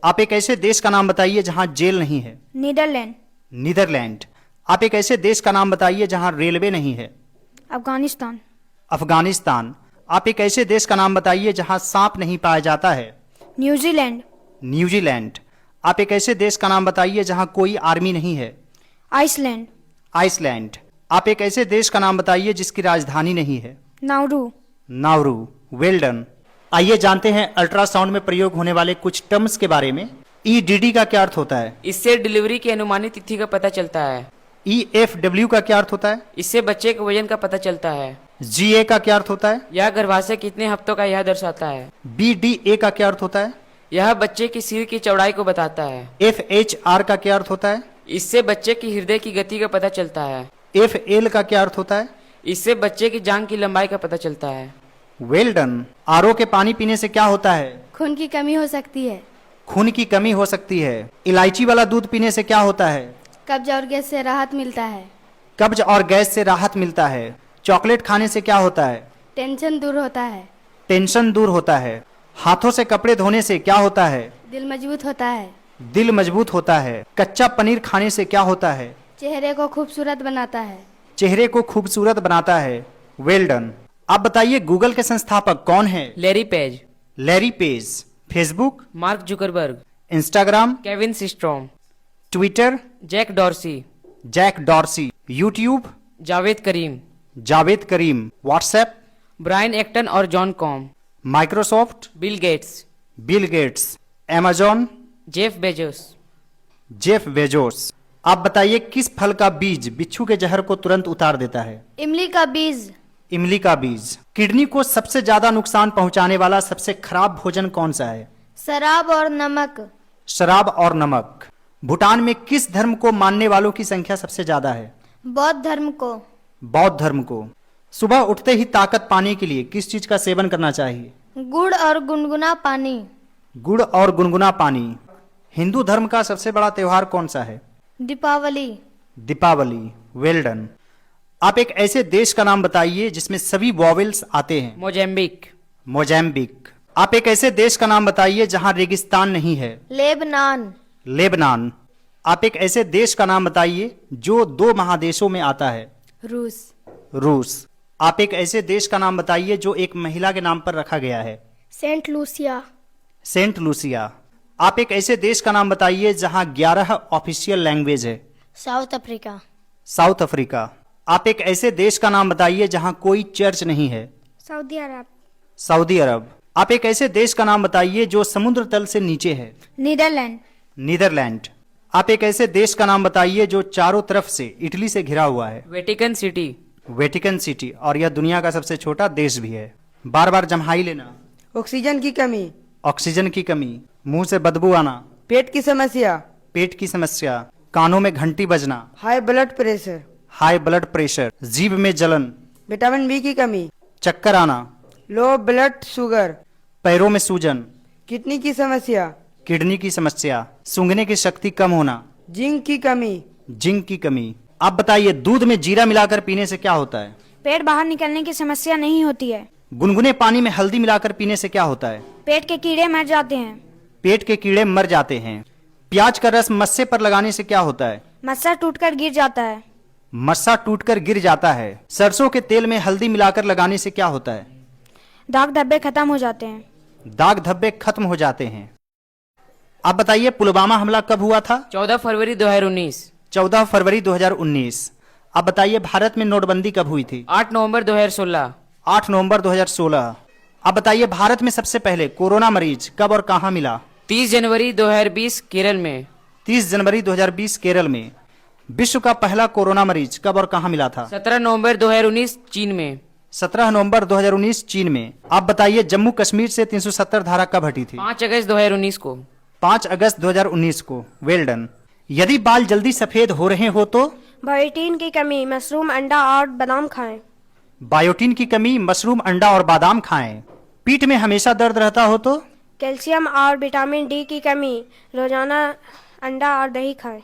आप एक ऐसे देश का नाम बताइए जहां जेल नहीं है। नीदरलैंड। नीदरलैंड। आप एक ऐसे देश का नाम बताइए जहां रेलवे नहीं है। अफगानिस्तान। अफगानिस्तान। आप एक ऐसे देश का नाम बताइए जहां सांप नहीं पाया जाता है। न्यूजीलैंड। न्यूजीलैंड। आप एक ऐसे देश का नाम बताइए जहां कोई आर्मी नहीं है। आइसलैंड। आइसलैंड। आप एक ऐसे देश का नाम बताइए जिसकी राजधानी नहीं है। नाउरू। नाउरू। Well done. आइए जानते हैं अल्ट्रासाउंड में प्रयोग होने वाले कुछ टर्म्स के बारे में। ईडीडी का क्या अर्थ होता है? इससे डिलीवरी की अनुमानित तिथि का पता चलता है। ईएफडब्ल्यू का क्या अर्थ होता है? इससे बच्चे के वजन का पता चलता है। जीए का क्या अर्थ होता है? यह गर्भाशय कितने हफ्तों का यह दर्शाता है। बीडीए का क्या अर्थ होता है? यह बच्चे की सिर की चौड़ाई को बताता है। एफएचआर का क्या अर्थ होता है? इससे बच्चे की हृदय की गति का पता चलता है। एफएल का क्या अर्थ होता है? इससे बच्चे की जांघ की लंबाई का पता चलता है। Well done. आरओ के पानी पीने से क्या होता है? खून की कमी हो सकती है। खून की कमी हो सकती है। इलायची वाला दूध पीने से क्या होता है? कब्ज और गैस से राहत मिलता है। कब्ज और गैस से राहत मिलता है। चॉकलेट खाने से क्या होता है? टेंशन दूर होता है। टेंशन दूर होता है। हाथों से कपड़े धोने से क्या होता है? दिल मजबूत होता है। दिल मजबूत होता है। कच्चा पनीर खाने से क्या होता है? चेहरे को खूबसूरत बनाता है। चेहरे को खूबसूरत बनाता है। Well done. आप बताइए गूगल के संस्थापक कौन है? Larry Page. Larry Page. Facebook. Mark Zuckerberg. Instagram. Kevin Systrom. Twitter. Jack Dorsey. Jack Dorsey. YouTube. Jawed Karim. Jawed Karim. WhatsApp. Brian Acton और Jan Koum. Microsoft. Bill Gates. Bill Gates. Amazon. Jeff Bezos. Jeff Bezos. आप बताइए किस फल का बीज बिच्छू के जहर को तुरंत उतार देता है? इमली का बीज। इमली का बीज। किडनी को सबसे ज्यादा नुकसान पहुंचाने वाला सबसे खराब भोजन कौन सा है? शराब और नमक। शराब और नमक। भूटान में किस धर्म को मानने वालों की संख्या सबसे ज्यादा है? बौद्ध धर्म को। बौद्ध धर्म को। सुबह उठते ही ताकत पाने के लिए किस चीज का सेवन करना चाहिए? गुड़ और गुनगुना पानी। गुड़ और गुनगुना पानी। हिंदू धर्म का सबसे बड़ा त्योहार कौन सा है? दीपावली। दीपावली। Well done. आप एक ऐसे देश का नाम बताइए जिसमें सभी वॉवेल्स आते हैं। मोजेम्बिक। मोजाम्बिक। आप एक ऐसे देश का नाम बताइए जहां रेगिस्तान नहीं है। लेबनान। लेबनान। आप एक ऐसे देश का नाम बताइए जो 2 महादेशों में आता है। रूस। रूस। आप एक ऐसे देश का नाम बताइए जो एक महिला के नाम पर रखा गया है। Saint Lucia. Saint Lucia. आप एक ऐसे देश का नाम बताइए जहां 11 ऑफिशियल लैंग्वेज है। South Africa. South Africa. आप एक ऐसे देश का नाम बताइए जहां कोई चर्च नहीं है। सऊदी अरब। सऊदी अरब। आप एक ऐसे देश का नाम बताइए जो समुद्र तल से नीचे है। नीदरलैंड। नीदरलैंड। आप एक ऐसे देश का नाम बताइए जो चारों तरफ से इटली से घिरा हुआ है। Vatican city. Vatican city. और यह दुनिया का सबसे छोटा देश भी है। बार बार जम्हाई लेना। ऑक्सीजन की कमी। ऑक्सीजन की कमी। मुंह से बदबू आना। पेट की समस्या। पेट की समस्या। कानों में घंटी बजना। High blood pressure. High blood pressure. जीभ में जलन। विटामिन बी की कमी। चक्कर आना। Low blood sugar. पैरों में सूजन। किडनी की समस्या। किडनी की समस्या। सूंघने की शक्ति कम होना। जिंक की कमी। जिंक की कमी। आप बताइए दूध में जीरा मिलाकर पीने से क्या होता है? पेट बाहर निकलने की समस्या नहीं होती है। गुनगुने पानी में हल्दी मिलाकर पीने से क्या होता है? पेट के कीड़े मर जाते हैं। पेट के कीड़े मर जाते हैं। प्याज का रस मस्से पर लगाने से क्या होता है? मस्सा टूटकर गिर जाता है। मस्सा टूटकर गिर जाता है। सरसों के तेल में हल्दी मिलाकर लगाने से क्या होता है? दाग धब्बे खत्म हो जाते हैं। दाग धब्बे खत्म हो जाते हैं। आप बताइए पुलवामा हमला कब हुआ था? 14 फरवरी 2019। 14 फरवरी 2019। आप बताइए भारत में नोटबंदी कब हुई थी? 8 नवंबर 2016। 8 नवंबर 2016। आप बताइए भारत में सबसे पहले कोरोना मरीज कब और कहां मिला? 30 जनवरी 2020 केरल में। 30 जनवरी 2020 केरल में। विश्व का पहला कोरोना मरीज कब और कहां मिला था? 17 नवंबर 2019 चीन में। 17 नवंबर 2019 चीन में। आप बताइए जम्मू कश्मीर से 370 धारा कब हटी थी? 5 अगस्त 2019 को। 5 अगस्त 2019 को। Well done. यदि बाल जल्दी सफेद हो रहे हो तो? बायोटीन की कमी, मशरूम, अंडा और बादाम खाएं। बायोटीन की कमी, मशरूम, अंडा और बादाम खाएं। पीठ में हमेशा दर्द रहता हो तो? कैल्शियम और विटामिन डी की कमी, रोजाना अंडा और दही खाएं।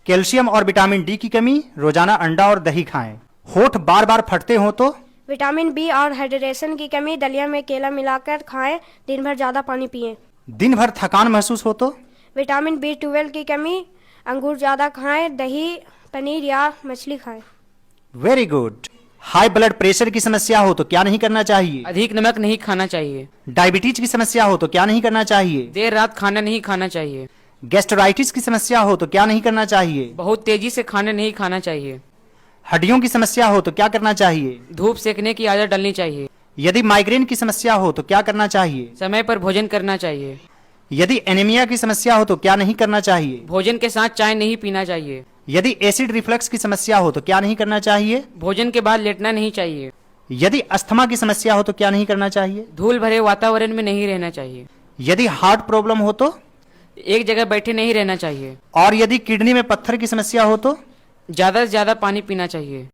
कैल्शियम और विटामिन डी की कमी, रोजाना अंडा और दही खाएं। होठ बार बार फटते हो तो? विटामिन बी और हाइड्रेशन की कमी, दलिया में केला मिलाकर खाएं। दिन भर ज्यादा पानी पिएं। दिन भर थकान महसूस हो तो? विटामिन B12 की कमी, अंगूर ज़्यादा खाएं, दही, पनीर या मछली खाएं। Very good. High blood pressure की समस्या हो तो क्या नहीं करना चाहिए? अधिक नमक नहीं खाना चाहिए। डायबिटीज की समस्या हो तो क्या नहीं करना चाहिए? देर रात खाना नहीं खाना चाहिए। गैस्ट्राइटिस की समस्या हो तो क्या नहीं करना चाहिए? बहुत तेजी से खाना नहीं खाना चाहिए। हड्डियों की समस्या हो तो क्या करना चाहिए? धूप सेकने की आदत डालनी चाहिए। यदि माइग्रेन की समस्या हो तो क्या करना चाहिए? समय पर भोजन करना चाहिए। यदि एनीमिया की समस्या हो तो क्या नहीं करना चाहिए? भोजन के साथ चाय नहीं पीना चाहिए। यदि एसिड रिफ्लक्स की समस्या हो तो क्या नहीं करना चाहिए? भोजन के बाद लेटना नहीं चाहिए। यदि अस्थमा की समस्या हो तो क्या नहीं करना चाहिए? धूल भरे वातावरण में नहीं रहना चाहिए। यदि हार्ट प्रॉब्लम हो तो? एक जगह बैठे नहीं रहना चाहिए। और यदि किडनी में पत्थर की समस्या हो तो? ज्यादा से ज्यादा पानी पीना चाहिए।